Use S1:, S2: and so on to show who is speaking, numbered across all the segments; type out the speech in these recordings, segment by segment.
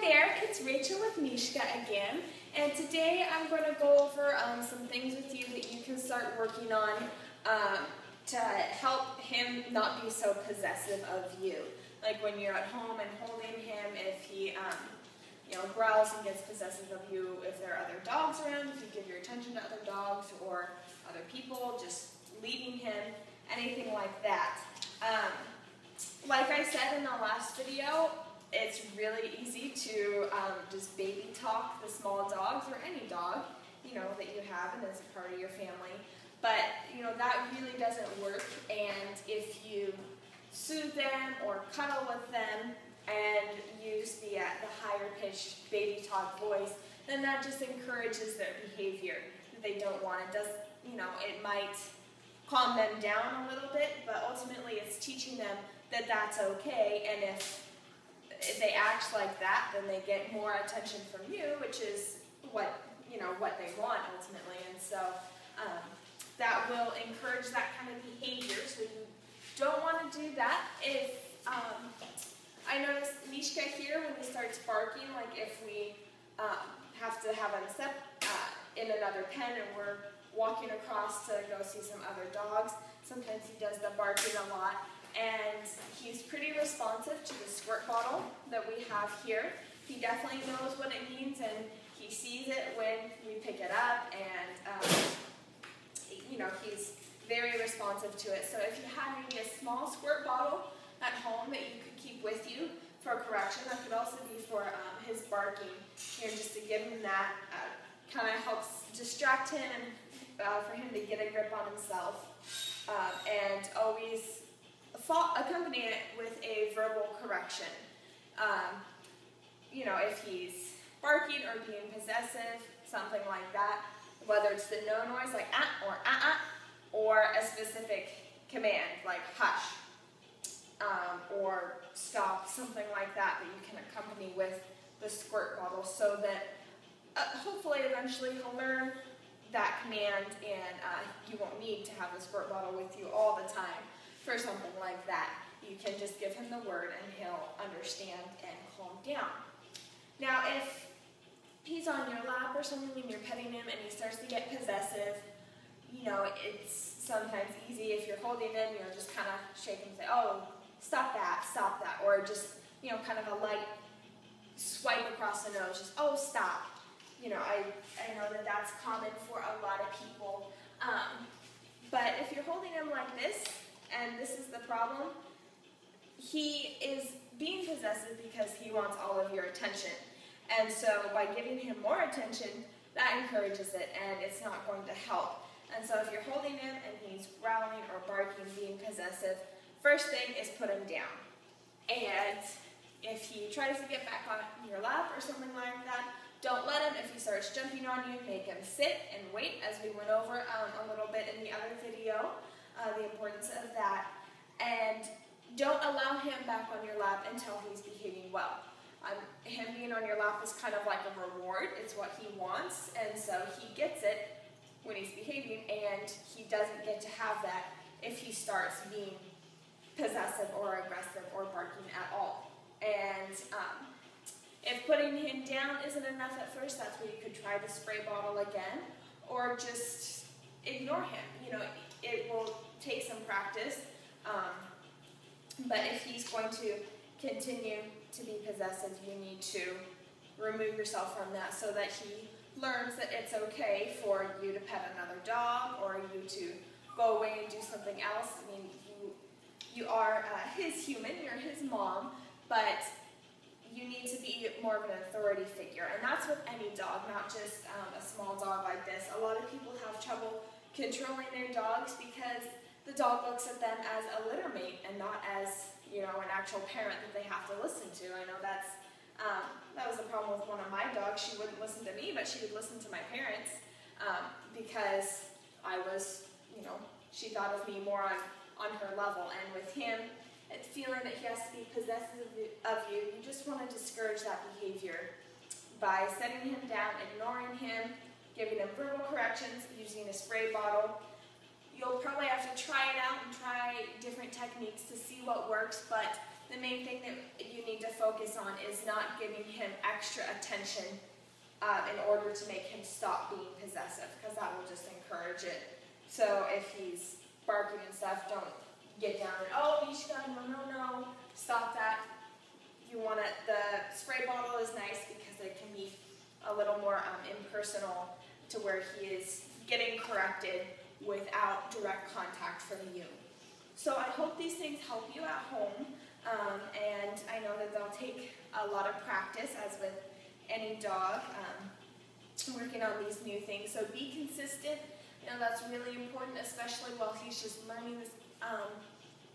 S1: there, it's Rachel with Mishka again, and today I'm going to go over some things with you that you can start working on to help him not be so possessive of you. Like when you're at home and holding him, if he growls and gets possessive of you, if there are other dogs around, if you give your attention to other dogs or other people, just leaving him, anything like that. Like I said in the last video, it's really easy to just baby talk the small dogs or any dog, that you have and is a part of your family. But, that really doesn't work, and if you soothe them or cuddle with them and use the higher pitched baby talk voice, then that just encourages their behavior that they don't want. It does, it might calm them down a little bit, but ultimately it's teaching them that that's okay, and if they act like that, then they get more attention from you, which is what they want ultimately. And so that will encourage that kind of behavior. So you don't want to do that. If I notice Mishka here, when he starts barking, like if we have to have him set in another pen and we're walking across to go see some other dogs, sometimes he does the barking a lot. And he's pretty responsive to the squirt bottle that we have here. He definitely knows what it means, and he sees it when we pick it up, and he's very responsive to it. So if you had maybe a small squirt bottle at home that you could keep with you for correction, that could also be for his barking, just to give him that, kind of helps distract him and for him to get a grip on himself, and always accompany it with a verbal correction. If he's barking or being possessive, something like that, whether it's the no noise like ah or a specific command like hush or stop, something like that you can accompany with the squirt bottle, so that hopefully eventually he'll learn that command, and you won't need to have the squirt bottle with you all the time for something like that. You can just give him the word and he'll understand and calm down. Now, if he's on your lap or something and you're petting him and he starts to get possessive, it's sometimes easy if you're holding him, just kind of shake him and say, oh, stop that, or just, kind of a light swipe across the nose, just, oh, stop. I know that that's common for a lot of people, but if you're holding him like this, and this is the problem, he is being possessive because he wants all of your attention. And so by giving him more attention, that encourages it, and it's not going to help. And so if you're holding him and he's growling or barking, being possessive, first thing is put him down. And if he tries to get back on your lap or something like that, don't let him. If he starts jumping on you, make him sit and wait, as we went over a little bit in the other video. The importance of that, and don't allow him back on your lap until he's behaving well. Him being on your lap is kind of like a reward. It's what he wants, and so he gets it when he's behaving, and he doesn't get to have that if he starts being possessive or aggressive or barking at all. And if putting him down isn't enough at first, that's where you could try the spray bottle again, or just ignore him. It will take some practice, but if he's going to continue to be possessive, you need to remove yourself from that so that he learns that it's okay for you to pet another dog or you to go away and do something else. I mean, you are his human, you're his mom, but you need to be more of an authority figure, and that's with any dog, not just a small dog like this. A lot of people have trouble controlling their dogs because the dog looks at them as a litter mate and not as, an actual parent that they have to listen to. I know that was the problem with one of my dogs. She wouldn't listen to me, but she would listen to my parents because I was, she thought of me more on her level. And with him, it's feeling that he has to be possessive of you, you just want to discourage that behavior by setting him down, ignoring him, giving him verbal corrections, using a spray bottle. You'll probably have to try it out and try different techniques to see what works, but the main thing that you need to focus on is not giving him extra attention in order to make him stop being possessive, because that will just encourage it. So if he's barking and stuff, don't get down and, oh, Mishka, no, stop that. You want it, the spray bottle is nice because it can be a little more impersonal, to where he is getting corrected without direct contact from you. So I hope these things help you at home, and I know that they'll take a lot of practice, as with any dog, working on these new things. So be consistent. That's really important, especially while he's just learning this.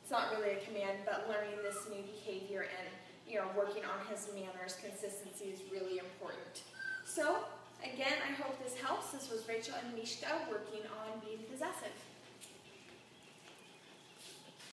S1: It's not really a command, but learning this new behavior and working on his manners. Consistency is really important. So again, I hope this helps. This was Rachel and Mishka working on being possessive.